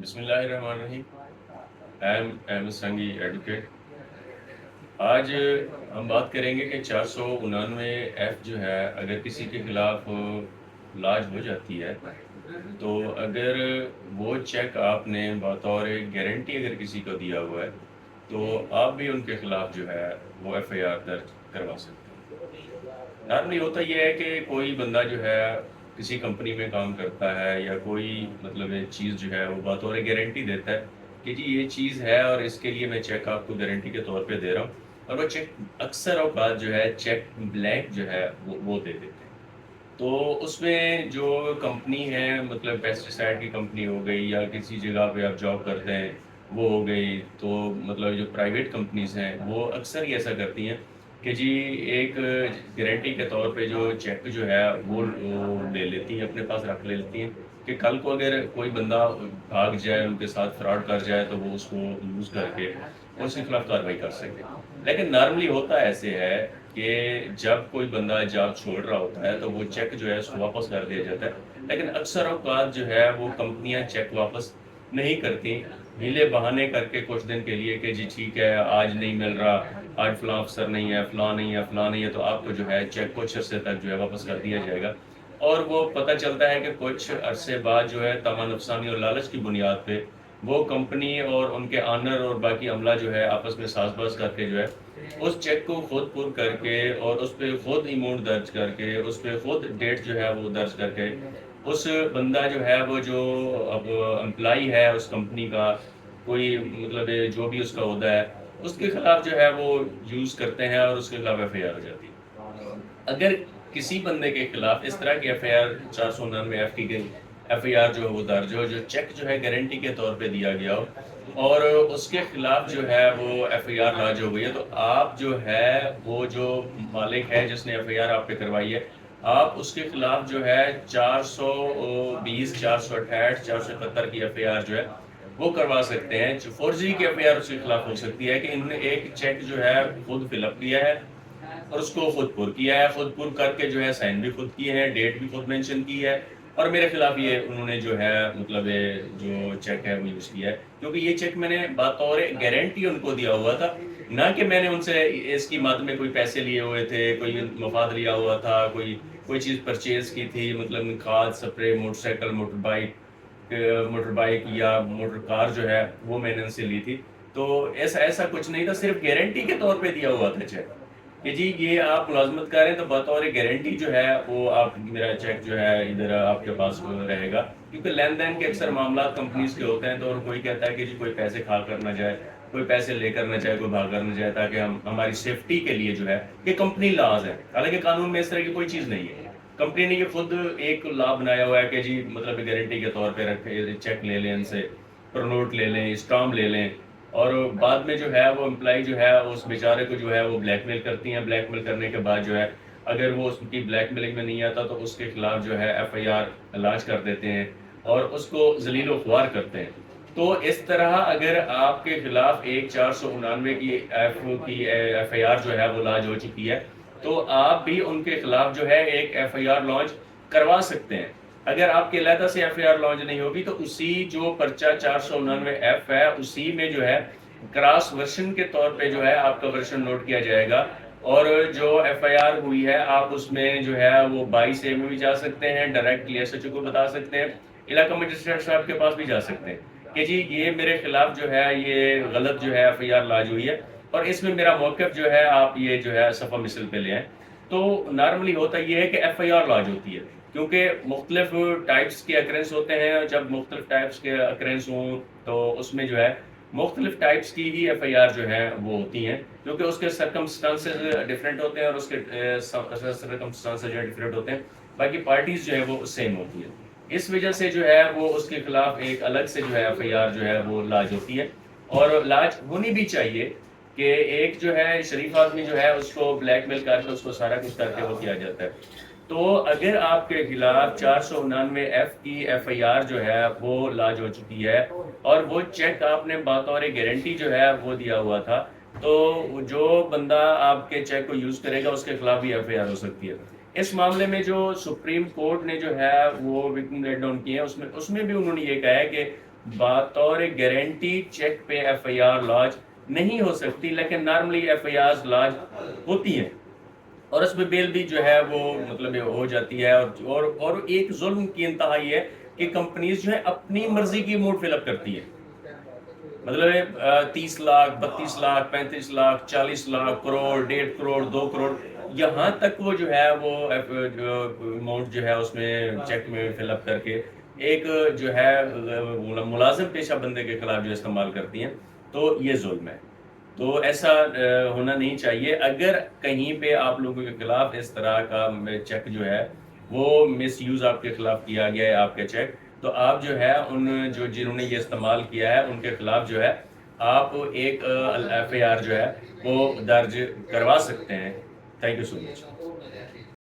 بسم اللہ الرحمن الرحیم. ایم سنگی ایڈوکیٹ. آج ہم بات کریں گے کہ 499 جو ہے اگر کسی کے خلاف لاج ہو جاتی ہے تو اگر وہ چیک آپ نے بطور گارنٹی اگر کسی کو دیا ہوا ہے تو آپ بھی ان کے خلاف جو ہے وہ ایف آئی آر درج کروا سکتے ہیں. نارملی ہوتا یہ ہے کہ کوئی بندہ جو ہے کسی کمپنی میں کام کرتا ہے یا کوئی مطلب ایک چیز جو ہے وہ بطور گارنٹی دیتا ہے کہ جی یہ چیز ہے اور اس کے لیے میں چیک آپ کو گارنٹی کے طور پہ دے رہا ہوں, اور وہ چیک اکثر اوقات جو ہے چیک بلینک جو ہے وہ دے دیتے ہیں. تو اس میں جو کمپنی ہے مطلب پیسٹیسائڈ کی کمپنی ہو گئی یا کسی جگہ پہ آپ جاب کرتے ہیں وہ ہو گئی, تو مطلب جو پرائیویٹ کمپنیز ہیں وہ اکثر ہی ایسا کرتی ہیں کہ جی ایک گارنٹی کے طور پہ جو چیک جو ہے وہ لے لیتی ہیں, اپنے پاس رکھ لیتی ہیں کہ کل کو اگر کوئی بندہ بھاگ جائے, ان کے ساتھ فراڈ کر جائے تو وہ اس کو یوز کر کے اس کے خلاف کارروائی کر سکے. لیکن نارملی ہوتا ایسے ہے کہ جب کوئی بندہ جاب چھوڑ رہا ہوتا ہے تو وہ چیک جو ہے اس کو واپس کر دیا جاتا ہے, لیکن اکثر اوقات جو ہے وہ کمپنیاں چیک واپس نہیں کرتی, ہیلے بہانے کر کے کچھ دن کے لیے کہ جی ٹھیک ہے آج نہیں مل رہا, آج فلاں افسر نہیں ہے, فلاں نہیں ہے, فلاں نہیں ہے, تو آپ کو جو ہے چیک کچھ عرصے تک جو ہے واپس کر دیا جائے گا. اور وہ پتہ چلتا ہے کہ کچھ عرصے بعد جو ہے تمام افسانی اور لالچ کی بنیاد پہ وہ کمپنی اور ان کے آنر اور باقی عملہ جو ہے آپس میں ساز باز کر کے جو ہے اس چیک کو خود پر کر کے اور اس پہ خود اماؤنٹ درج کر کے اس پہ خود ڈیٹ جو ہے وہ درج کر کے اس بندہ جو ہے وہ جو اب امپلائی ہے اس کمپنی کا, کوئی مطلب جو بھی اس کا عہدہ ہے, اس کے خلاف جو ہے وہ یوز کرتے ہیں اور اس کے خلاف ایف آئی آر ہو جاتی ہے. اگر کسی بندے کے خلاف اس طرح کی ایف آئی آر 499 کی ایف آئی آر جو ہے وہ درج ہو, جو چیک جو ہے گارنٹی کے طور پہ دیا گیا ہو اور اس کے خلاف جو ہے وہ ایف آئی آر لاج ہو گئی ہے, تو آپ جو ہے وہ جو مالک ہے جس نے ایف آئی آر آپ پہ کروائی ہے, آپ اس کے خلاف جو ہے 420 468 471 کی ایف آئی آر جو ہے وہ کروا سکتے ہیں. فورجری کی ایف آئی آر اس کے خلاف ہو سکتی ہے کہ انہوں نے ایک چیک جو ہے خود فل اپ کیا ہے اور اس کو خود پر کیا ہے, خود پر کر کے جو ہے سائن بھی خود کیے ہیں, ڈیٹ بھی خود مینشن کی ہے, اور میرے خلاف یہ انہوں نے جو ہے مطلب جو چیک ہے وہ یوز کیا ہے, کیونکہ یہ چیک میں نے بطور گارنٹی ان کو دیا ہوا تھا, نہ کہ میں نے ان سے اس کی مد میں کوئی پیسے لیے ہوئے تھے, کوئی مفاد لیا ہوا تھا, کوئی چیز پرچیز کی تھی, مطلب کھاد spray motor cycle motor bike یا موٹر کار جو ہے وہ میں نے ان سے لی تھی. تو ایسا کچھ نہیں تھا, صرف گارنٹی کے طور پہ دیا ہوا تھا چیک کہ جی یہ آپ ملازمت کریں تو بطور گارنٹی جو ہے وہ آپ میرا چیک جو ہے ادھر آپ کے پاس رہے گا, کیونکہ لین دین کے اکثر معاملات کمپنیز کے ہوتے ہیں, تو کوئی کہتا ہے کہ جی کوئی پیسے کھا کر نہ جائے, کوئی پیسے لے کر نہ جائے, کوئی بھاگ کر نہ جائے, تاکہ ہماری سیفٹی کے لیے جو ہے یہ کمپنی لاز ہے. حالانکہ قانون میں اس طرح کی کوئی چیز نہیں ہے, کمپنی نے یہ خود ایک لا بنایا ہوا ہے کہ جی مطلب گارنٹی کے طور پہ رکھے, چیک لے لیں ان سے, پرنوٹ لے لیں, اسٹام لے لیں, اور بعد میں جو ہے وہ امپلائی جو ہے اس بیچارے کو جو ہے وہ بلیک میل کرتی ہیں. بلیک میل کرنے کے بعد جو ہے اگر وہ اس کی بلیک میلنگ میں نہیں آتا تو اس کے خلاف جو ہے ایف آئی آر لاج کر دیتے ہیں اور اس کو ذلیل و خوار کرتے ہیں. تو اس طرح اگر آپ کے خلاف ایک 499 کی ایف آئی آر جو ہے وہ لاج ہو چکی ہے تو آپ بھی ان کے خلاف جو ہے ایک ایف آئی آر لانچ کروا سکتے ہیں. اگر آپ کے علیحدہ سے ایف آئی آر لانچ نہیں ہوگی تو اسی جو پرچہ 499 ہے اسی میں جو ہے کراس ورشن کے طور پہ جو ہے آپ کا ورشن نوٹ کیا جائے گا, اور جو ایف آئی آر ہوئی ہے آپ اس میں جو ہے وہ 22A میں بھی جا سکتے ہیں, ڈائریکٹلی ایس ایچ او کو بتا سکتے ہیں, علاقہ مجسٹریٹ صاحب کے پاس بھی جا سکتے ہیں کہ جی یہ میرے خلاف جو ہے یہ غلط جو ہے ایف آئی آر لاج ہوئی ہے اور اس میں میرا موقف جو ہے آپ یہ جو ہے صفحہ مثل پہ لے آئیں. تو نارملی ہوتا یہ ہے کہ ایف آئی آر لاج ہوتی ہے کیونکہ مختلف ٹائپس کے اکرنس ہوتے ہیں, اور جب مختلف ٹائپس کے اکرنس ہوں تو اس میں جو ہے مختلف ٹائپس کی ہی ایف آئی آر جو ہے وہ ہوتی ہیں, کیونکہ اس کے سرکمسٹانسز ڈفرینٹ ہوتے ہیں اور اس کے سرکمسٹانسز جو ہے ڈفرینٹ ہوتے ہیں, باقی پارٹیز جو ہے وہ سیم ہوتی ہیں. اس وجہ سے جو ہے وہ اس کے خلاف ایک الگ سے جو ہے ایف آئی آر جو ہے وہ لاج ہوتی ہے, اور لاج ہونی بھی چاہیے کہ ایک جو ہے شریف آدمی جو ہے اس کو بلیک میل کر کے اس کو سارا کچھ کر کے وہ کیا جاتا ہے. تو اگر آپ کے خلاف 499 کی ایف آئی آر جو ہے وہ لاج ہو چکی ہے اور وہ چیک آپ نے بطور گارنٹی جو ہے وہ دیا ہوا تھا, تو جو بندہ آپ کے چیک کو یوز کرے گا اس کے خلاف بھی ایف آئی آر ہو سکتی ہے. اس معاملے میں جو سپریم کورٹ نے جو ہے وہ وکٹم لیٹ ڈاؤن کی ہے اس میں بھی انہوں نے یہ کہا ہے کہ بطور گارنٹی چیک پہ ایف آئی آر لاج نہیں ہو سکتی، لیکن نارملی ایف آئی آر لاج ہوتی ہیں اور اس میں بیل بھی جو ہے وہ مطلب ہو جاتی ہے. اور ایک ظلم کی انتہا یہ ہے کہ کمپنیز جو ہے اپنی مرضی کی اماؤنٹ فل اپ کرتی ہے. مطلب 30 لاکھ 32 لاکھ 35 لاکھ 40 لاکھ کروڑ 1.5 کروڑ 2 کروڑ یہاں تک وہ جو ہے وہ اماؤنٹ جو ہے اس میں چیک میں فل اپ کر کے ایک جو ہے ملازم پیشہ بندے کے خلاف جو استعمال کرتی ہیں، تو یہ ظلم ہے. تو ایسا ہونا نہیں چاہیے. اگر کہیں پہ آپ لوگوں کے خلاف اس طرح کا چیک جو ہے وہ مس یوز آپ کے خلاف کیا گیا ہے آپ کا چیک، تو آپ جو ہے جنہوں نے یہ استعمال کیا ہے ان کے خلاف جو ہے آپ ایک ایف آئی آر جو ہے وہ درج کروا سکتے ہیں. Thank you so much.